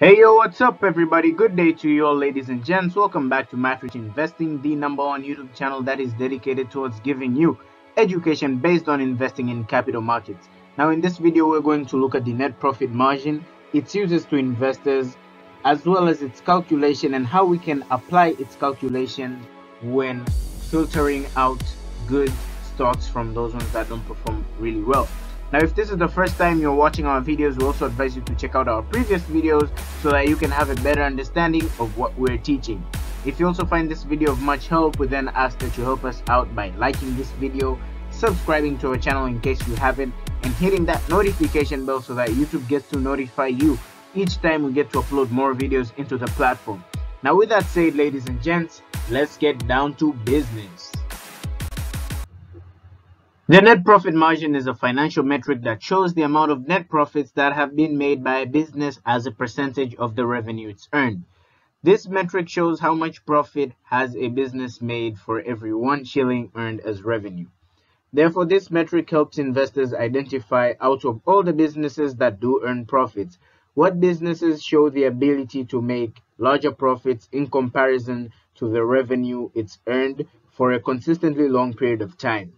Hey yo, what's up everybody? Good day to you all, ladies and gents. Welcome back to Matrix Investing, the #1 YouTube channel that is dedicated towards giving you education based on investing in capital markets. Now in this video, we're going to look at the net profit margin, its uses to investors, as well as its calculation and how we can apply its calculation when filtering out good stocks from those ones that don't perform really well. Now, if this is the first time you're watching our videos, we also advise you to check out our previous videos so that you can have a better understanding of what we're teaching. If you also find this video of much help, we then ask that you help us out by liking this video, subscribing to our channel in case you haven't, and hitting that notification bell so that YouTube gets to notify you each time we get to upload more videos into the platform. Now, with that said, ladies and gents, let's get down to business. The net profit margin is a financial metric that shows the amount of net profits that have been made by a business as a percentage of the revenue it's earned. This metric shows how much profit has a business made for every 1 shilling earned as revenue. Therefore, this metric helps investors identify out of all the businesses that do earn profits, what businesses show the ability to make larger profits in comparison to the revenue it's earned for a consistently long period of time.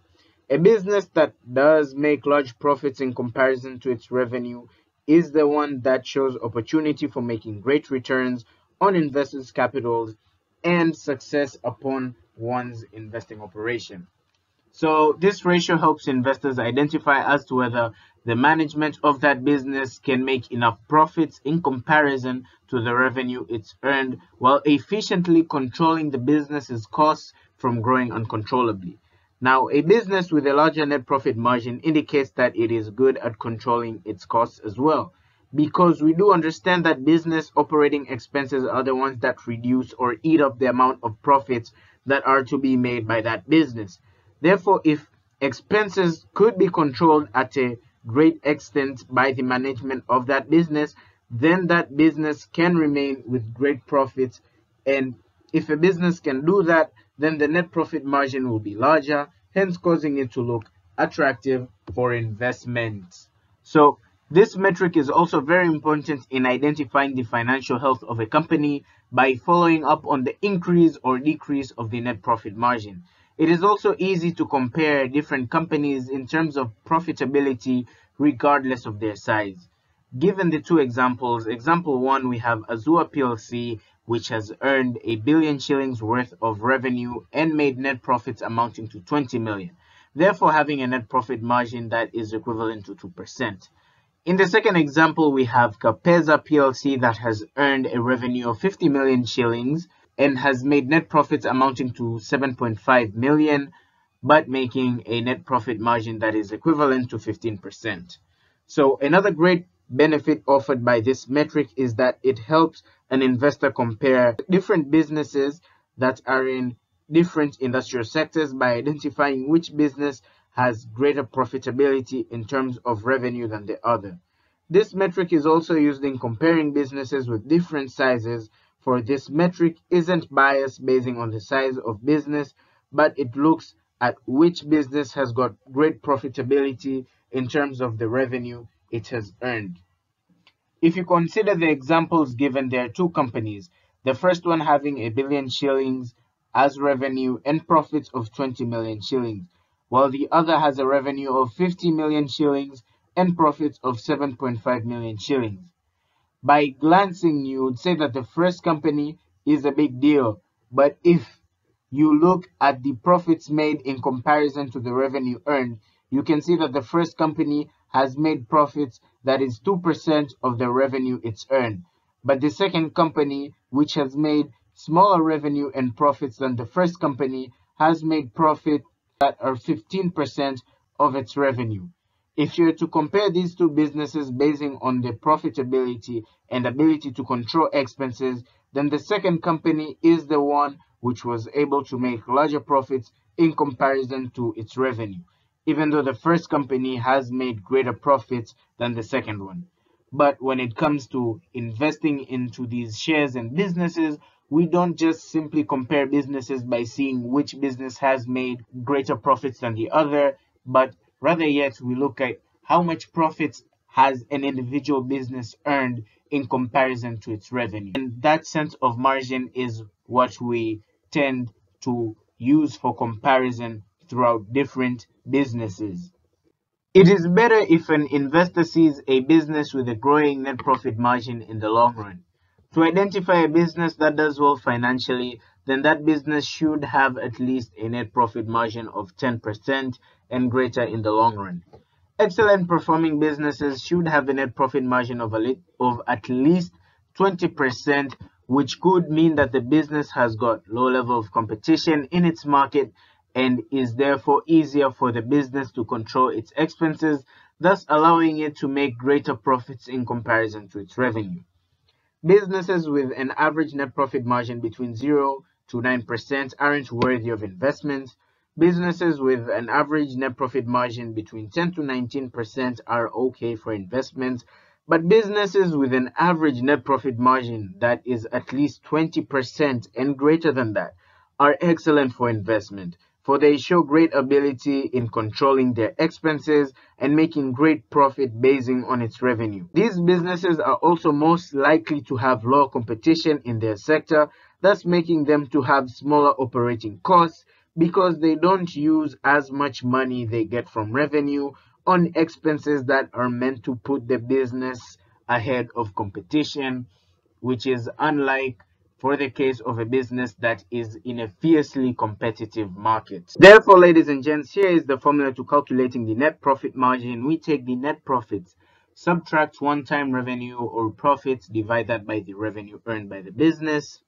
A business that does make large profits in comparison to its revenue is the one that shows opportunity for making great returns on investors' capitals and success upon one's investing operation. So this ratio helps investors identify as to whether the management of that business can make enough profits in comparison to the revenue it's earned while efficiently controlling the business's costs from growing uncontrollably. Now, a business with a larger net profit margin indicates that it is good at controlling its costs as well, because we do understand that business operating expenses are the ones that reduce or eat up the amount of profits that are to be made by that business. Therefore, if expenses could be controlled at a great extent by the management of that business, then that business can remain with great profits. And if a business can do that, then the net profit margin will be larger, hence causing it to look attractive for investments. So this metric is also very important in identifying the financial health of a company by following up on the increase or decrease of the net profit margin. It is also easy to compare different companies in terms of profitability regardless of their size. Given the two examples, example 1, we have Azua PLC, which has earned 1 billion shillings worth of revenue and made net profits amounting to 20 million, therefore having a net profit margin that is equivalent to 2%. In the second example, we have Kapeza PLC that has earned a revenue of 50 million shillings and has made net profits amounting to 7.5 million, but making a net profit margin that is equivalent to 15%. So another great benefit offered by this metric is that it helps an investor compare different businesses that are in different industrial sectors by identifying which business has greater profitability in terms of revenue than the other. This metric is also used in comparing businesses with different sizes, for this metric isn't biased based on the size of business, but it looks at which business has got great profitability in terms of the revenue it has earned. If you consider the examples given, there are two companies, the first one having 1 billion shillings as revenue and profits of 20 million shillings, while the other has a revenue of 50 million shillings and profits of 7.5 million shillings. By glancing, you would say that the first company is a big deal, but if you look at the profits made in comparison to the revenue earned, you can see that the first company has made profits that is 2% of the revenue it's earned. But the second company, which has made smaller revenue and profits than the first company, has made profits that are 15% of its revenue. If you're to compare these two businesses based on their profitability and ability to control expenses, then the second company is the one which was able to make larger profits in comparison to its revenue, even though the first company has made greater profits than the second one. But when it comes to investing into these shares and businesses, we don't just simply compare businesses by seeing which business has made greater profits than the other, but rather yet we look at how much profits has an individual business earned in comparison to its revenue. And that sense of margin is what we tend to use for comparison throughout different businesses. It is better if an investor sees a business with a growing net profit margin in the long run. To identify a business that does well financially, then that business should have at least a net profit margin of 10% and greater in the long run. Excellent performing businesses should have a net profit margin of at least 20%, which could mean that the business has got low level of competition in its market and is therefore easier for the business to control its expenses, thus allowing it to make greater profits in comparison to its revenue. Businesses with an average net profit margin between 0 to 9% aren't worthy of investment. Businesses with an average net profit margin between 10 to 19% are okay for investment, but businesses with an average net profit margin that is at least 20% and greater than that are excellent for investment, for they show great ability in controlling their expenses and making great profit basing on its revenue. These businesses are also most likely to have low competition in their sector, thus making them to have smaller operating costs because they don't use as much money they get from revenue on expenses that are meant to put the business ahead of competition, which is unlike for the case of a business that is in a fiercely competitive market. Therefore, ladies and gents, here is the formula to calculating the net profit margin. We take the net profits, subtract one-time revenue or profits, divide that by the revenue earned by the business,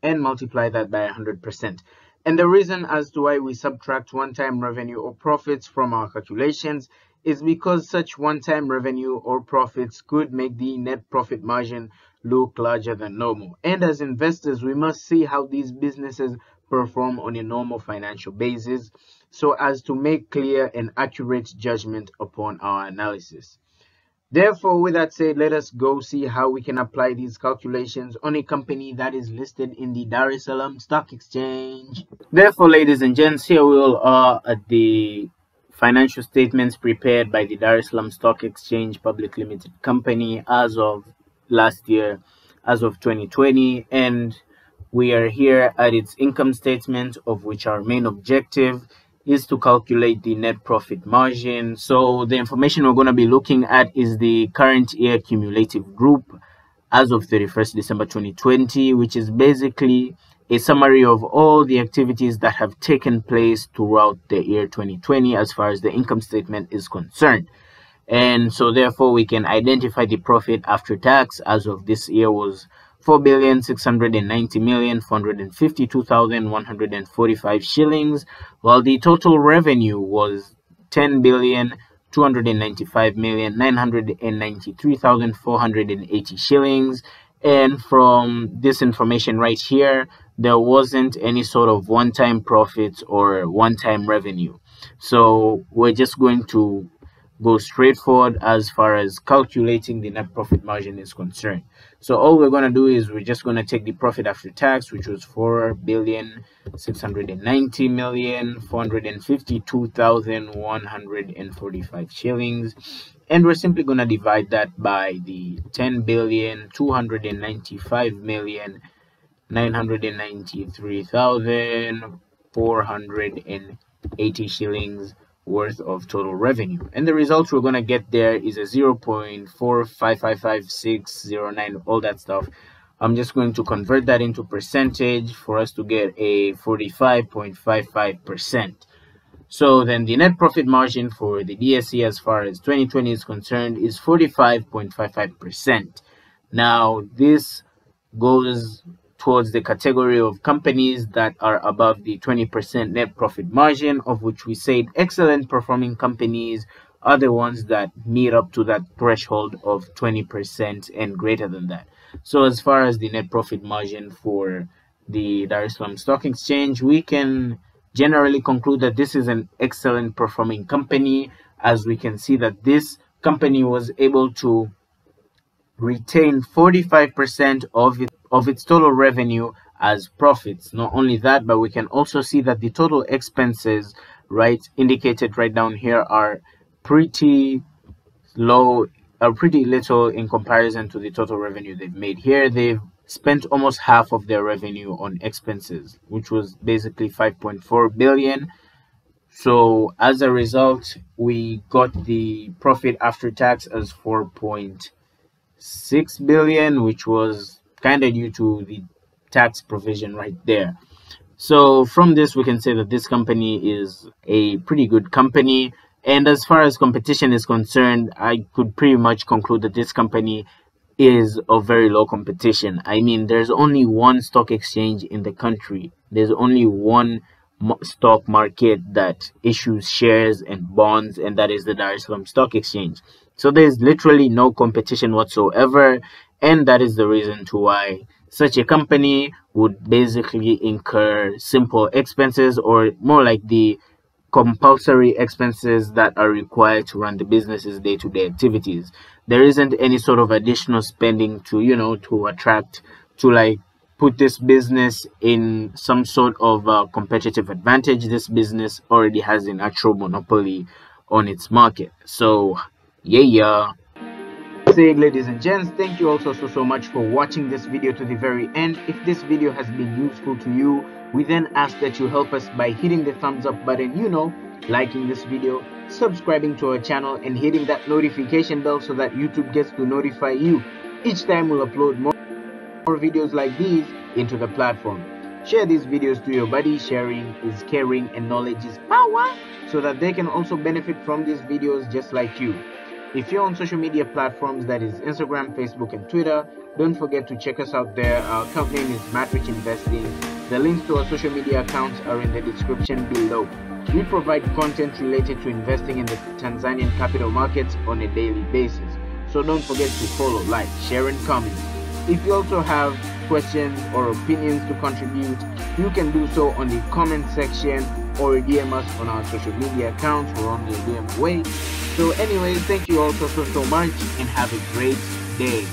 and multiply that by 100%. And the reason as to why we subtract one-time revenue or profits from our calculations is because such one-time revenue or profits could make the net profit margin look larger than normal. And as investors, we must see how these businesses perform on a normal financial basis so as to make clear and accurate judgment upon our analysis. Therefore, with that said, let us go see how we can apply these calculations on a company that is listed in the Dar es Salaam Stock Exchange. Therefore, ladies and gents, here we all are at the financial statements prepared by the Dar es Salaam Stock Exchange Public Limited Company as of last year, as of 2020, and we are here at its income statement, of which our main objective is to calculate the net profit margin. So the information we're going to be looking at is the current year cumulative group as of 31st December 2020, which is basically a summary of all the activities that have taken place throughout the year 2020 as far as the income statement is concerned. And so therefore we can identify the profit after tax as of this year was 4,690,452,145 shillings, while the total revenue was 10,295,993,480 shillings. And from this information right here, there wasn't any sort of one-time profits or one-time revenue. So we're just going to go straight forward as far as calculating the net profit margin is concerned. So all we're going to do is we're just going to take the profit after tax, which was 4,690,452,145 shillings, and we're simply going to divide that by the 10,295,993,480 shillings worth of total revenue, and the result we're going to get there is a 0.45555609, all that stuff. I'm just going to convert that into percentage for us to get a 45.55%. So then the net profit margin for the DSE as far as 2020 is concerned is 45.55%. Now this goes towards the category of companies that are above the 20% net profit margin, of which we said excellent performing companies are the ones that meet up to that threshold of 20% and greater than that. So as far as the net profit margin for the Dar es Salaam Stock Exchange, we can generally conclude that this is an excellent performing company, as we can see that this company was able to retain 45% of its total revenue as profits. Not only that, but we can also see that the total expenses, right, indicated right down here, are pretty low are pretty little in comparison to the total revenue they've made. Here, they've spent almost half of their revenue on expenses, which was basically 5.4 billion. So as a result, we got the profit after tax as 4.6 billion, which was kind of due to the tax provision right there. So from this, we can say that this company is a pretty good company. And as far as competition is concerned, I could pretty much conclude that this company is of very low competition. I mean, there's only one stock exchange in the country. There's only one stock market that issues shares and bonds, and that is the Dar es Salaam Stock Exchange. So there's literally no competition whatsoever, and that is the reason to why such a company would basically incur simple expenses, or more like the compulsory expenses that are required to run the business's day-to-day activities. There isn't any sort of additional spending to to attract, to like put this business in some sort of competitive advantage. This business already has a natural monopoly on its market. So yeah. Saying, ladies and gents, thank you also so much for watching this video to the very end. If this video has been useful to you, we then ask that you help us by hitting the thumbs up button, liking this video, subscribing to our channel, and hitting that notification bell so that YouTube gets to notify you each time we'll upload more videos like these into the platform. Share these videos to your buddies. Sharing is caring and knowledge is power, so that they can also benefit from these videos just like you. If you're on social media platforms, that is Instagram, Facebook, and Twitter, don't forget to check us out there. Our account name is Matrix Investing. The links to our social media accounts are in the description below. We provide content related to investing in the Tanzanian capital markets on a daily basis. So don't forget to follow, like, share, and comment. If you also have questions or opinions to contribute, you can do so on the comment section or DM us on our social media accounts. We're on the DM way. So anyway, thank you all so much and have a great day.